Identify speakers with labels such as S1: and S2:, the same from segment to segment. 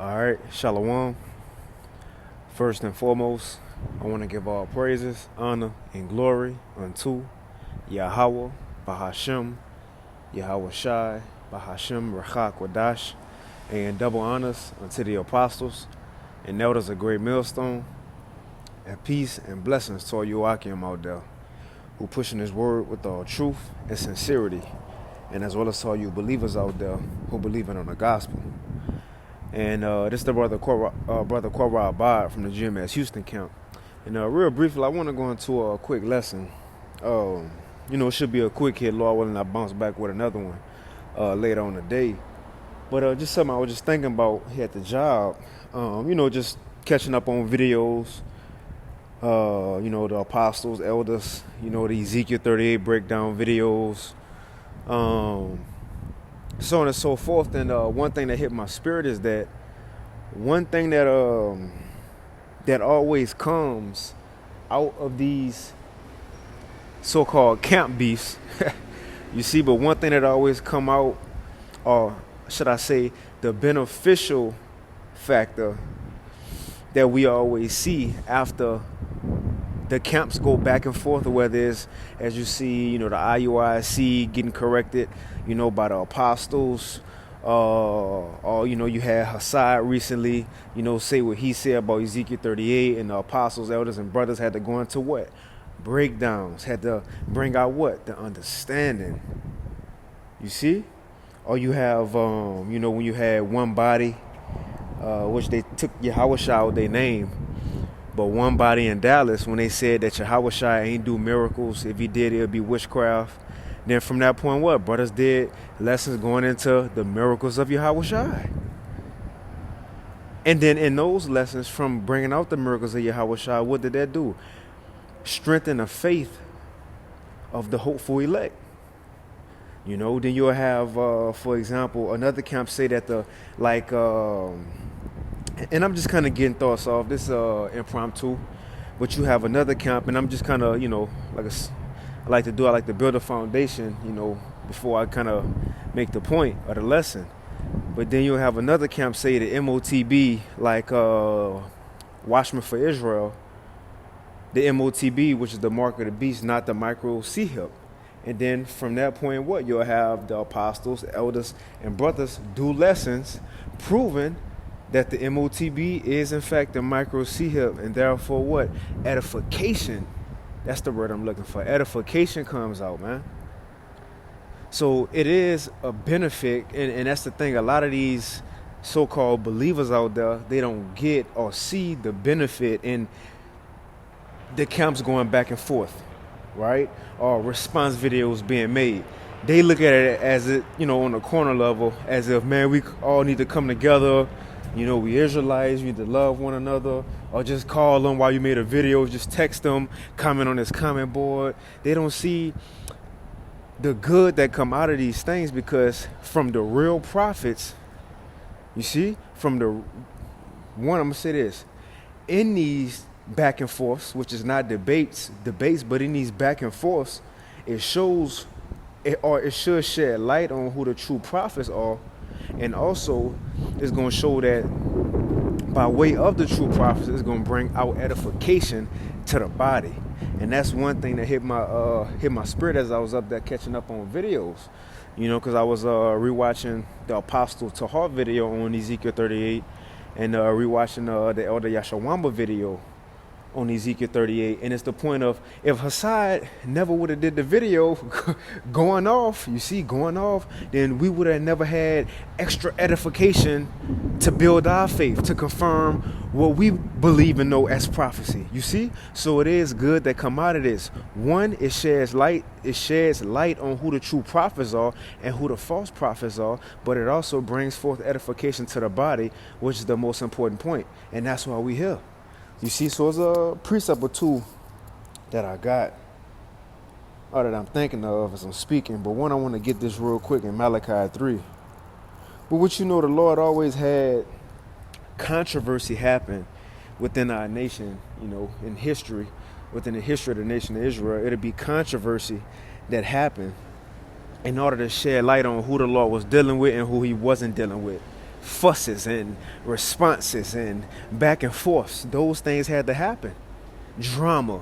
S1: All right, Shalom. First and foremost, I want to give all praises, honor, and glory unto Yahweh, Bahashem, Yahweh Shai, Bahashem, Rachak, Wadash, and double honors unto the apostles and elders of Great Millstone, and peace and blessings to all you Akim out there who pushing his word with all truth and sincerity, and as well as to all you believers out there who believe in on the gospel. And this is the brother Korah Abad from the GMS Houston camp. And real briefly, I want to go into a quick lesson. It should be a quick hit, Lord willing, I bounce back with another one later on the day. But just something I was just thinking about here at the job. Just catching up on videos. The apostles, elders. The Ezekiel 38 breakdown videos. So on and so forth. And one thing that hit my spirit is that one thing that that always comes out of these so-called camp beefs, you see, but one thing that always come out, or should I say, the beneficial factor that we always see after the camps go back and forth, or whether it's, as you see, the IUIC getting corrected, by the apostles, or, you had Hassad recently, say what he said about Ezekiel 38, and the apostles, elders, and brothers had to go into what? Breakdowns, had to bring out what? The understanding. You see? Or you have, when you had one body, which they took Yahweh out their name, but one body in Dallas, when they said that Yahweh ain't do miracles, if he did, it would be witchcraft. Then from that point, what? Brothers did lessons going into the miracles of Yahweh. And then in those lessons from bringing out the miracles of Yahweh, what did that do? Strengthen the faith of the hopeful elect. Then you'll have, for example, another camp say that and I'm just kind of getting thoughts off this impromptu, but you have another camp, and I'm just kind of, I like to build a foundation, before I kind of make the point of the lesson. But then you'll have another camp say the MOTB, Watchman for Israel, the MOTB, which is the mark of the beast, not the micro C-hip. And then from that point, what? You'll have the apostles, elders, and brothers do lessons proving that the MOTB is in fact the micro C-hip, and therefore what? Edification. That's the word I'm looking for. Edification comes out, man. So it is a benefit, and that's the thing. A lot of these so-called believers out there, they don't get or see the benefit in the camps going back and forth, right? Or response videos being made. They look at it as it, on the corner level, as if, man, we all need to come together. We Israelites, we need to love one another, or just call them while you made a video, just text them, comment on this comment board. They don't see the good that come out of these things, because from the real prophets, you see, I'm going to say this, in these back and forths, which is not debates, but in these back and forths, it shows, it should shed light on who the true prophets are. And also, it's going to show that by way of the true prophets, it's going to bring out edification to the body. And that's one thing that hit my spirit as I was up there catching up on videos. Because I was rewatching the Apostle Tahar video on Ezekiel 38, and rewatching the Elder Yashawamba video on Ezekiel 38, and it's the point of, if Hassad never would have did the video going off, then we would have never had extra edification to build our faith, to confirm what we believe and know as prophecy. You see? So it is good that come out of this. One, it sheds light on who the true prophets are and who the false prophets are, but it also brings forth edification to the body, which is the most important point. And that's why we here. You see, so it's a precept or two that I got, or that I'm thinking of as I'm speaking. But one, I want to get this real quick in Malachi 3. But the Lord always had controversy happen within our nation, in history, within the history of the nation of Israel. It'll be controversy that happened in order to shed light on who the Lord was dealing with and who he wasn't dealing with. fusses and responses and back and forths. Those things had to happen. Drama.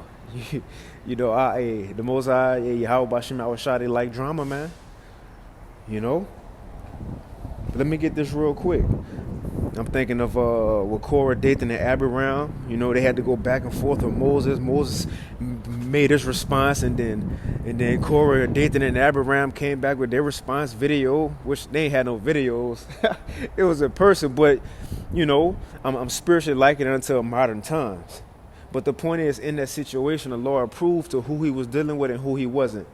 S1: The Most High, how about Shem Awashadi like drama, man? But let me get this real quick. I'm thinking of with Korah, Dathan, and Abiram. They had to go back and forth with Moses. Moses made his response, and then Korah, Dathan, and Abiram came back with their response video, which they ain't had no videos. It was a person, but I'm spiritually liking it until modern times. But the point is, in that situation, the Lord proved to who he was dealing with and who he wasn't.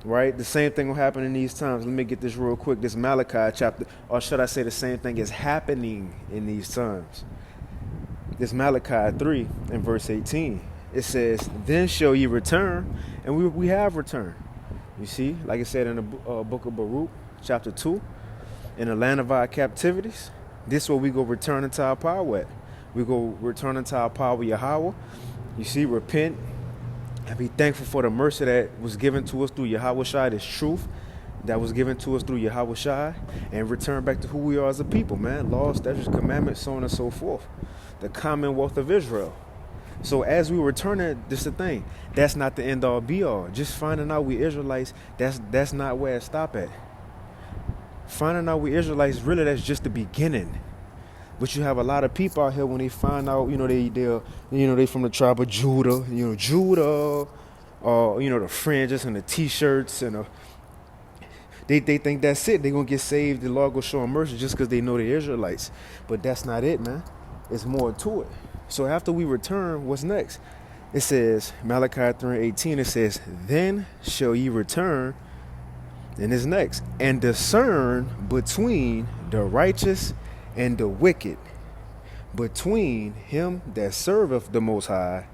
S1: Right? The same thing will happen in these times. Let me get this real quick. This Malachi chapter, or should I say the same thing is happening in these times. This Malachi 3 and verse 18. It says, then shall ye return, and we have returned. You see, like it said in the book of Baruch, chapter 2, in the land of our captivities, this is where we go return into our power at. We go return into our power, Yahweh. You see, repent and be thankful for the mercy that was given to us through Yahweh Shai, this truth that was given to us through Yahweh Shai, and return back to who we are as a people, man. Laws, statutes, commandments, so on and so forth. The Commonwealth of Israel. So as we return it, this is the thing. That's not the end all be all. Just finding out we Israelites, that's not where it stop at. Finding out we Israelites, really, that's just the beginning. But you have a lot of people out here when they find out, they from the tribe of Judah, Judah, the fringes and the t-shirts and they think that's it. They're going to get saved. The Lord will show them mercy just because they know they're Israelites. But that's not it, man. It's more to it. So after we return, what's next? It says, Malachi 3:18, it says, then shall ye return, and it's next, and discern between the righteous and the wicked, between him that serveth the Most High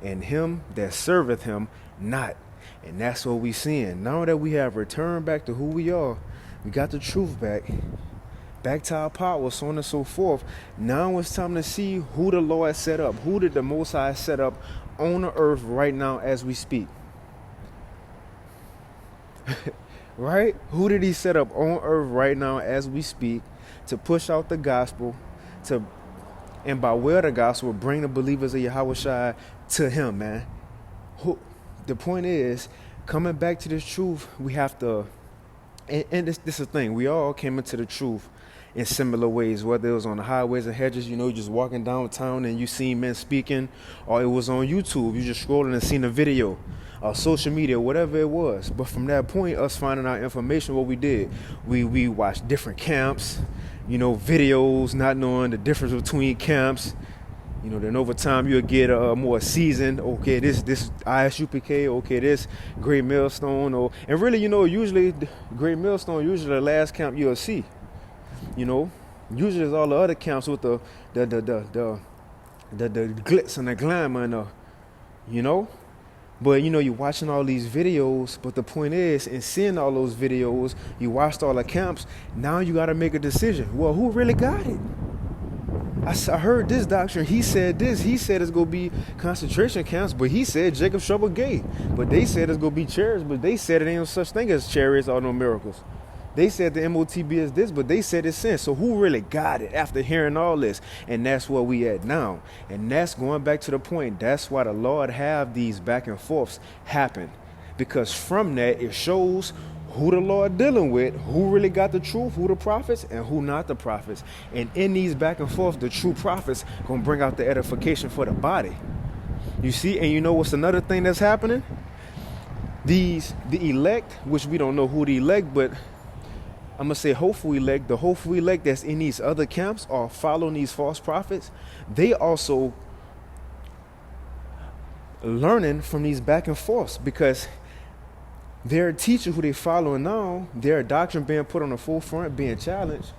S1: and him that serveth him not. And that's what we seeing. Now that we have returned back to who we are, we got the truth back to our power, so on and so forth. Now it's time to see who the Lord set up. Who did the Most High set up on the earth right now as we speak? Right? Who did he set up on earth right now as we speak to push out the gospel, and by way of the gospel, bring the believers of Yahweh Shai to him, man? The point is, coming back to this truth, we have to, and this is the thing, we all came into the truth in similar ways, whether it was on the highways and hedges, just walking downtown and you seen men speaking, or it was on YouTube, you just scrolling and seen a video, or social media, whatever it was. But from that point, us finding out information, what we did, we watched different camps, videos, not knowing the difference between camps. Then over time you'll get more seasoned. Okay, this ISUPK. Okay, this Great Millstone. And really, usually Great Millstone, usually the last camp you'll see. Usually there's all the other camps with the glitz and the glamour and But you're watching all these videos, but the point is, in seeing all those videos, you watched all the camps, now you got to make a decision. Well, who really got it? I heard this doctrine, he said this, he said it's going to be concentration camps, but he said Jacob Trouble Gate. But they said it's going to be chariots, but they said it ain't no such thing as chariots or no miracles. They said the MOTB is this, but they said it's sin. So who really got it after hearing all this? And that's where we at now. And that's going back to the point. That's why the Lord have these back and forths happen. Because from that, it shows who the Lord dealing with, who really got the truth, who the prophets, and who not the prophets. And in these back and forth, the true prophets going to bring out the edification for the body. You see? And you know what's another thing that's happening? The elect, which we don't know who the elect, but I'm going to say hopeful elect, the hopeful elect that's in these other camps or following these false prophets, they also learning from these back and forths because their teacher who they following now, their doctrine being put on the forefront, being challenged,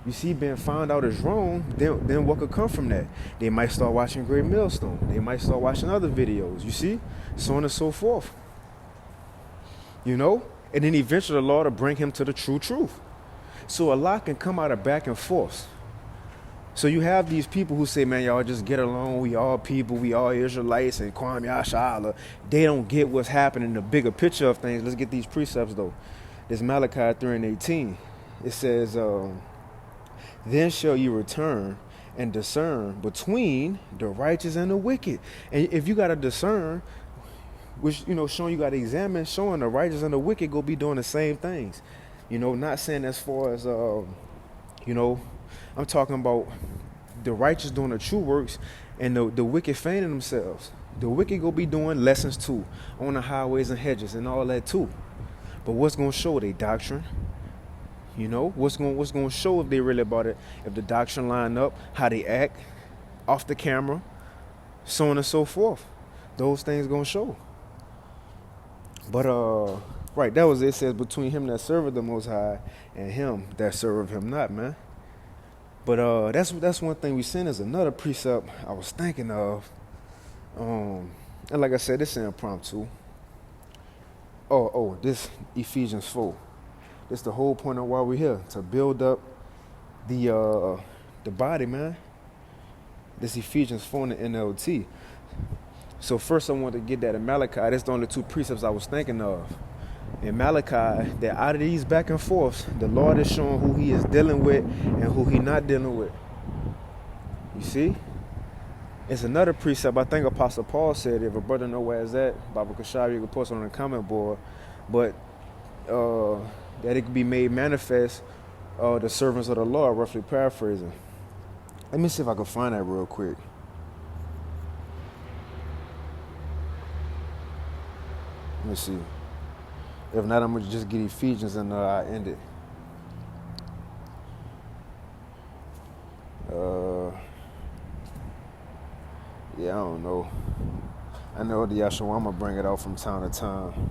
S1: you see, being found out is wrong, then what could come from that? They might start watching Great Millstone. They might start watching other videos, you see, so on and so forth. And then eventually the Lord will bring him to the true truth. So a lot can come out of back and forth. So you have these people who say, man, y'all just get along. We all people. We all Israelites and Kwam Yashala. They don't get what's happening, the bigger picture of things. Let's get these precepts, though. This Malachi 3:18. It says, Then shall you return and discern between the righteous and the wicked. And if you got to discern, which, showing you got to examine, showing the righteous and the wicked go be doing the same things. Not saying as far as, I'm talking about the righteous doing the true works and the wicked feigning themselves. The wicked go be doing lessons too, on the highways and hedges and all that too. But what's going to show their doctrine? What's going to show if they really about it, if the doctrine line up, how they act, off the camera, so on and so forth. Those things going to show. But, right, that was it. It says between him that serveth the Most High and him that serveth him not, man. But that's one thing we seen. Is another precept I was thinking of. And like I said, this is impromptu. This Ephesians 4. This the whole point of why we're here, to build up the body, man. This Ephesians 4 in the NLT. So first I want to get that in Malachi. That's the only two precepts I was thinking of. In Malachi, that out of these back and forths, the Lord is showing who he is dealing with and who he not dealing with. You see? It's another precept. I think Apostle Paul said, if a brother know where it's at, Baba Kashabi, you can post it on the comment board. But that it can be made manifest, the servants of the Lord, roughly paraphrasing. Let me see if I can find that real quick. Let me see. If not, I'm going to just get Ephesians and I end it. Yeah, I don't know. I know the Yahshua, I'm going to bring it out from time to time.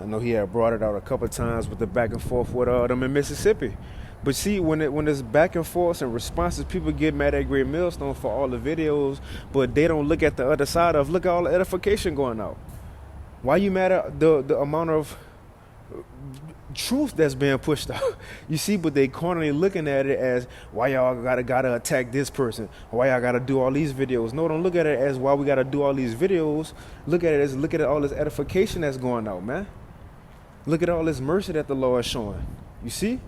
S1: I know he had brought it out a couple of times with the back and forth with them in Mississippi. But see, when it's back and forth and responses, people get mad at Great Millstone for all the videos, but they don't look at the other side of, look at all the edification going out. Why you mad at the amount of truth that's being pushed out? You see, but they constantly looking at it as, why y'all gotta attack this person? Why y'all gotta do all these videos? No, don't look at it as why we gotta do all these videos. Look at it as, look at all this edification that's going out, man. Look at all this mercy that the Lord is showing. You see?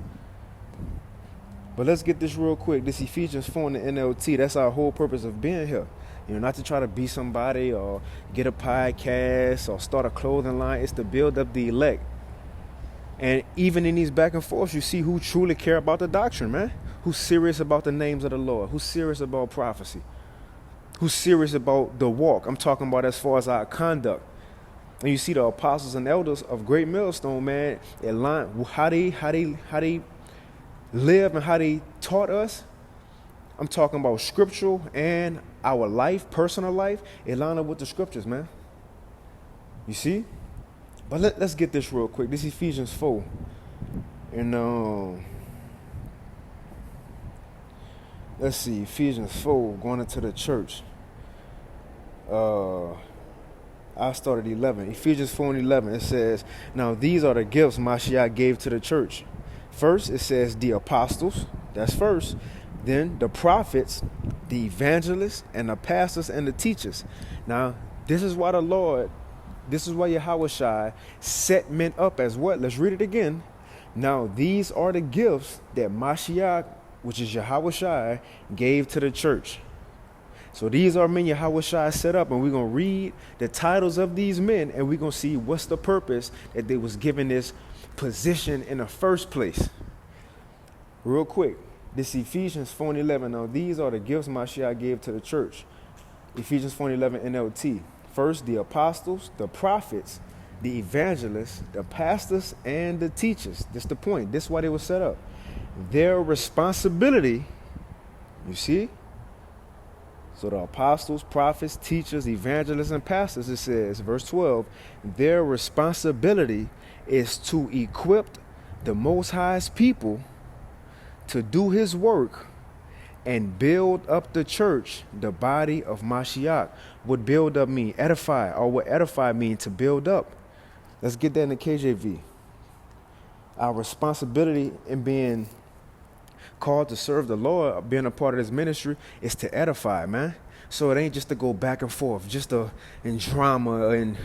S1: But let's get this real quick. This Ephesians 4 in the NLT, that's our whole purpose of being here. Not to try to be somebody or get a podcast or start a clothing line. It's to build up the elect. And even in these back and forths, you see who truly care about the doctrine, man. Who's serious about the names of the Lord. Who's serious about prophecy. Who's serious about the walk. I'm talking about as far as our conduct. And you see the apostles and elders of Great Millstone, man, how they live and how they taught us. I'm talking about scriptural and our life, personal life. It line up with the scriptures, man. You see? But let's get this real quick. This is Ephesians 4. And let's see, Ephesians 4, going into the church. I started 11. Ephesians 4 and 11. It says, now these are the gifts Mashiach gave to the church. First, it says the apostles. That's first. Then the prophets, the evangelists, and the pastors and the teachers. Now, this is why Yahweh Shai set men up as what? Let's read it again. Now, these are the gifts that Mashiach, which is Yahweh Shai, gave to the church. So these are men Yahweh Shai set up, and we're going to read the titles of these men, and we're going to see what's the purpose that they was given this position in the first place. Real quick. This Ephesians 4 and 11. Now, these are the gifts Mashiach gave to the church. Ephesians 4 and 11 NLT. First, the apostles, the prophets, the evangelists, the pastors, and the teachers. That's the point. This is why they were set up. Their responsibility, you see? So the apostles, prophets, teachers, evangelists, and pastors, it says, verse 12, their responsibility is to equip the Most High's people to do his work and build up the church, the body of Mashiach. What build up mean? Edify. Or what edify mean? To build up. Let's get that in the KJV. Our responsibility in being called to serve the Lord, being a part of this ministry, is to edify, man. So it ain't just to go back and forth, just in drama and,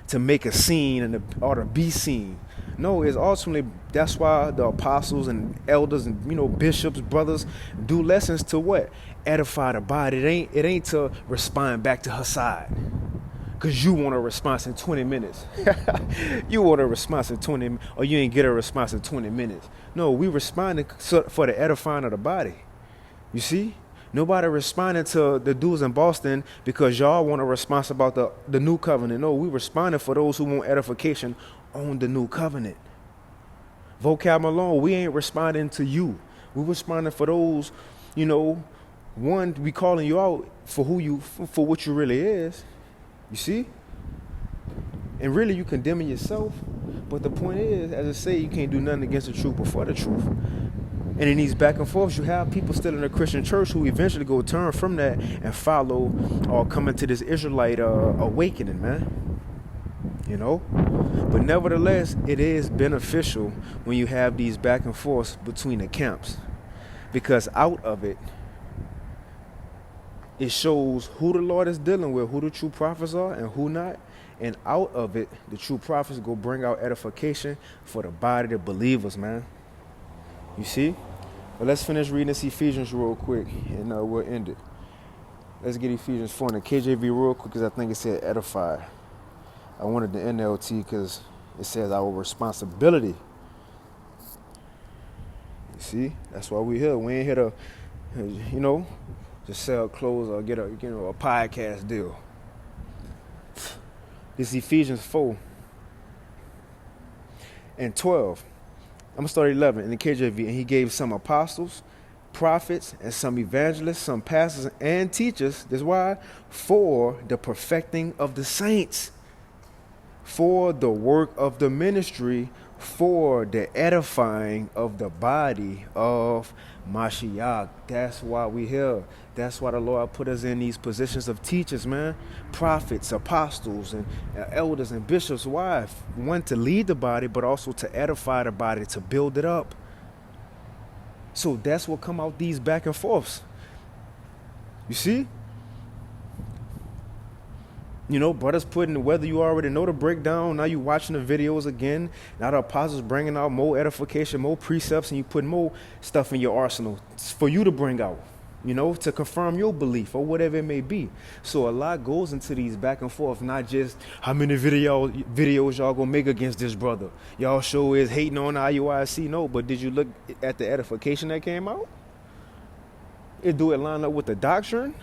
S1: to make a scene or to be seen. No, it's ultimately, that's why the apostles and elders and bishops, brothers do lessons to what? Edify the body. It ain't to respond back to her side. Because you want a response in 20 minutes. You want a response in 20 or you ain't get a response in 20 minutes. No, we responding for the edifying of the body. You see? Nobody responding to the dudes in Boston because y'all want a response about the new covenant. No, we responding for those who want edification on the new covenant. Vocab alone, we ain't responding to you. We responding for those, one, we calling you out for for what you really is. You see? And really you condemning yourself. But the point is, as I say, you can't do nothing against the truth but for the truth. And in these back and forths, you have people still in the Christian church who eventually go turn from that and follow or come into this Israelite awakening, man. But nevertheless, it is beneficial when you have these back and forths between the camps. Because out of it, it shows who the Lord is dealing with, who the true prophets are and who not. And out of it, the true prophets go bring out edification for the body of believers, man. You see? But let's finish reading this Ephesians real quick, and we'll end it. Let's get Ephesians 4 in the KJV real quick, because I think it said edify. I wanted the NLT because it says our responsibility. You see? That's why we're here. We ain't here to, just sell clothes or get a podcast deal. This Ephesians 4 and 12. I'm going to start at 11 in the KJV. And he gave some apostles, prophets, and some evangelists, some pastors and teachers. That's why, for the perfecting of the saints, for the work of the ministry, for the edifying of the body of Mashiach. That's why we here. That's why the Lord put us in these positions of teachers, man. Prophets, apostles, and elders and bishops. Why? One, to lead the body, but also to edify the body, to build it up. So that's what come out these back and forths. You see? Brothers putting, whether you already know the breakdown, now you watching the videos again. Now the apostles bringing out more edification, more precepts, and you put more stuff in your arsenal for you to bring out, to confirm your belief or whatever it may be. So a lot goes into these back and forth, not just how many videos y'all gonna make against this brother. Y'all show is hating on IUIC. No, but did you look at the edification that came out? Do it line up with the doctrine?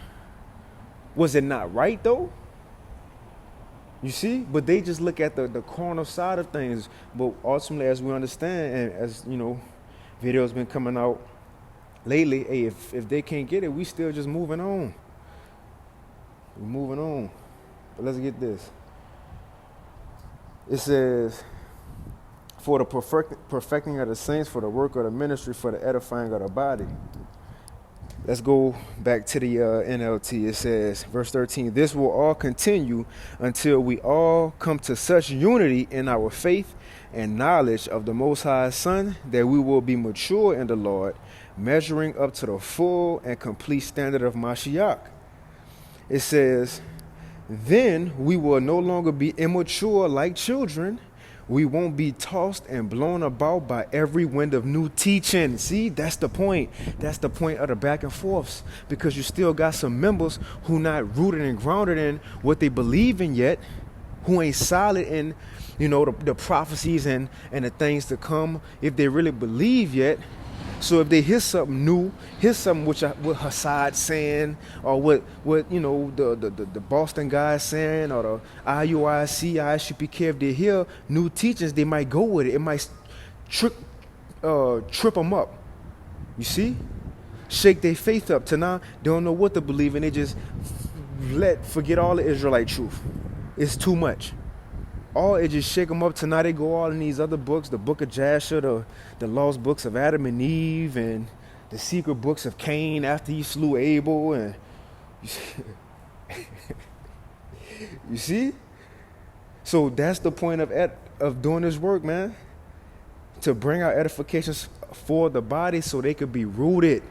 S1: Was it not right though? You see, but they just look at the carnal side of things. But ultimately, as we understand, and as videos been coming out lately, hey, if they can't get it, we still just moving on. We're moving on. But let's get this. It says, for the perfecting of the saints, for the work of the ministry, for the edifying of the body. Let's go back to the NLT. It says, verse 13, this will all continue until we all come to such unity in our faith and knowledge of the Most High Son that we will be mature in the Lord, measuring up to the full and complete standard of Mashiach. It says, then we will no longer be immature like children. We won't be tossed and blown about by every wind of new teaching. See, that's the point. That's the point of the back and forths. Because you still got some members who not rooted and grounded in what they believe in yet, who ain't solid in, the prophecies and the things to come, if they really believe yet. So if they hear something new, hear something what Hassad's saying, or what the Boston guy saying, or the IUIC, ISUPK, if they hear new teachings, they might go with it. It might trip them up. You see? Shake their faith up to now they don't know what to believe, and they just forget all the Israelite truth. It's too much. It just shake them up to now they go all in these other books, the book of Jasher, the lost books of Adam and Eve, and the secret books of Cain after he slew Abel. And you see? So that's the point of doing this work, man. To bring out edifications for the body so they could be rooted.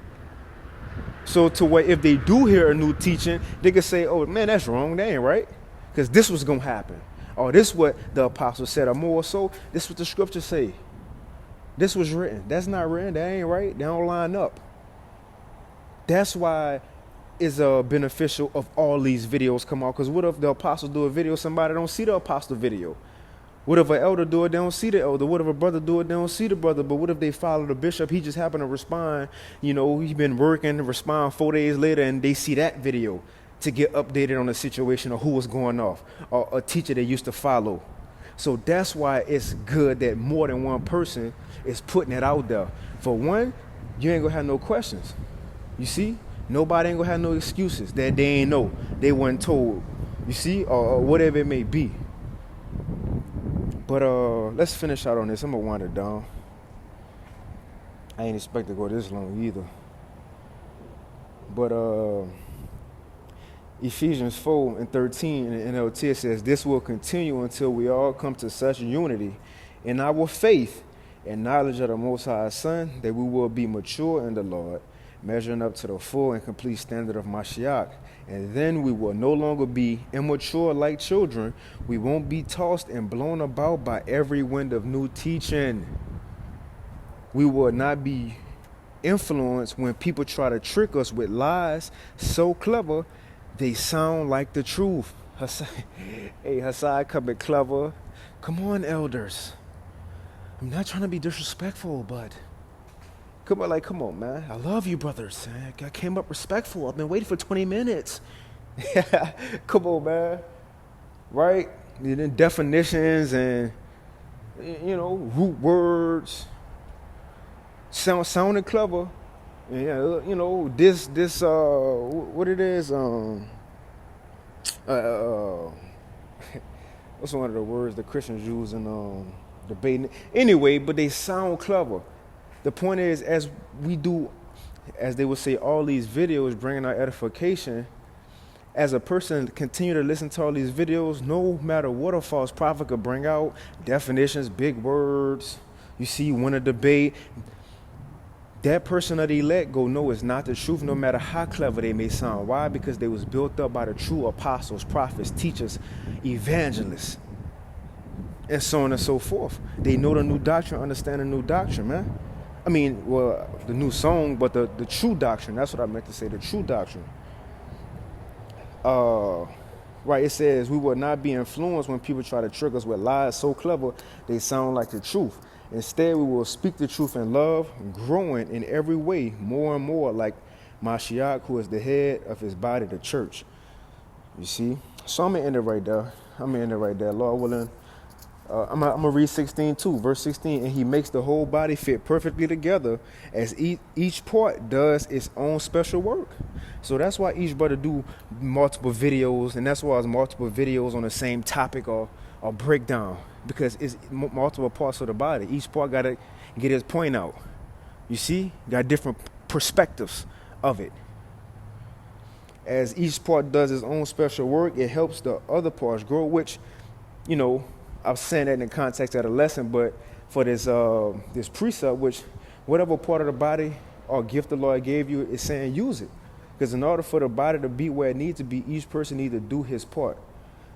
S1: So to where if they do hear a new teaching, they could say, oh man, that's wrong, that ain't right. Because this was going to happen. Or this what the apostle said, or more so, this what the scriptures say. This was written. That's not written. That ain't right. They don't line up. That's why it's beneficial of all these videos come out. Because what if the apostle do a video, somebody don't see the apostle video? What if an elder do it, they don't see the elder? What if a brother do it, they don't see the brother? But what if they follow the bishop, he just happened to respond, he's been working, respond 4 days later, and they see that video to get updated on the situation or who was going off, or a teacher they used to follow. So that's why it's good that more than one person is putting it out there. For one, you ain't gonna have no questions. You see? Nobody ain't gonna have no excuses that they ain't know, they weren't told, you see, or whatever it may be. But let's finish out on this. I'm gonna wind it down. I ain't expect to go this long either. But Ephesians 4:13 in the NLT says, "This will continue until we all come to such unity in our faith and knowledge of the Most High Son, that we will be mature in the Lord, measuring up to the full and complete standard of Mashiach. And then we will no longer be immature like children. We won't be tossed and blown about by every wind of new teaching. We will not be influenced when people try to trick us with lies so clever they sound like the truth." Hey, Hassai coming clever. Come on, elders. I'm not trying to be disrespectful, but come on, man. I love you, brothers. I came up respectful. I've been waiting for 20 minutes. Come on, man. Right? And then definitions and, root words. Sounding clever. And, this, what it is, what's one of the words the Christians use in debating? Anyway, but they sound clever. The point is, as we do, as they would say, all these videos bringing our edification, as a person continue to listen to all these videos, no matter what a false prophet could bring out, definitions, big words, you see, win a debate, that person of the elect go, no, it's not the truth, no matter how clever they may sound. Why? Because they was built up by the true apostles, prophets, teachers, evangelists, and so on and so forth. They know the new doctrine, understand the new doctrine, man. I mean, well, the new song, but the true doctrine. That's what I meant to say, the true doctrine. Right, it says, we will not be influenced when people try to trick us with lies so clever they sound like the truth. Instead, we will speak the truth in love, growing in every way more and more like Mashiach, who is the head of his body, the church. You see? So I'm going to end it right there. Lord willing. I'm going to read 16 too, verse 16. "And he makes the whole body fit perfectly together as each part does its own special work." So that's why each brother do multiple videos, and that's why it's multiple videos on the same topic or breakdown, because it's multiple parts of the body. Each part got to get his point out. You see? Got different perspectives of it. As each part does its own special work, it helps the other parts grow, which, I was saying that in the context of the lesson, but for this precept, which whatever part of the body or gift the Lord gave you is saying use it. Because in order for the body to be where it needs to be, each person needs to do his part.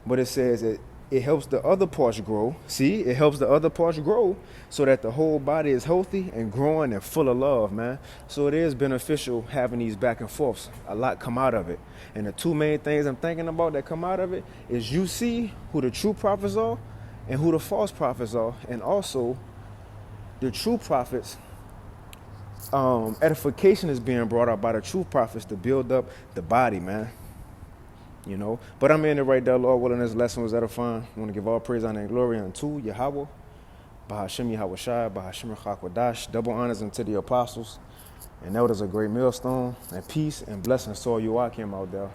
S1: But it says it helps the other parts grow. See, it helps the other parts grow so that the whole body is healthy and growing and full of love, man. So it is beneficial having these back and forths. A lot come out of it. And the two main things I'm thinking about that come out of it is you see who the true prophets are and who the false prophets are, and also the true prophets, edification is being brought up by the true prophets to build up the body, man. But I'm in it right there, Lord willing. This lesson was edifying. I want to give all praise, honor, and glory unto Yahweh, Bahashim Yahweh Shai, Bahashim Chakwadash. Double honors unto the apostles and elders, a great millstone, and peace and blessings to all you Akim out there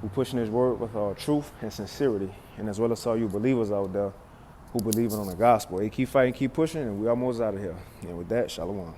S1: who pushing his word with truth and sincerity, and as well as all you believers out there who believe in on the gospel. Hey, keep fighting, keep pushing, and we almost out of here. And with that, shalom.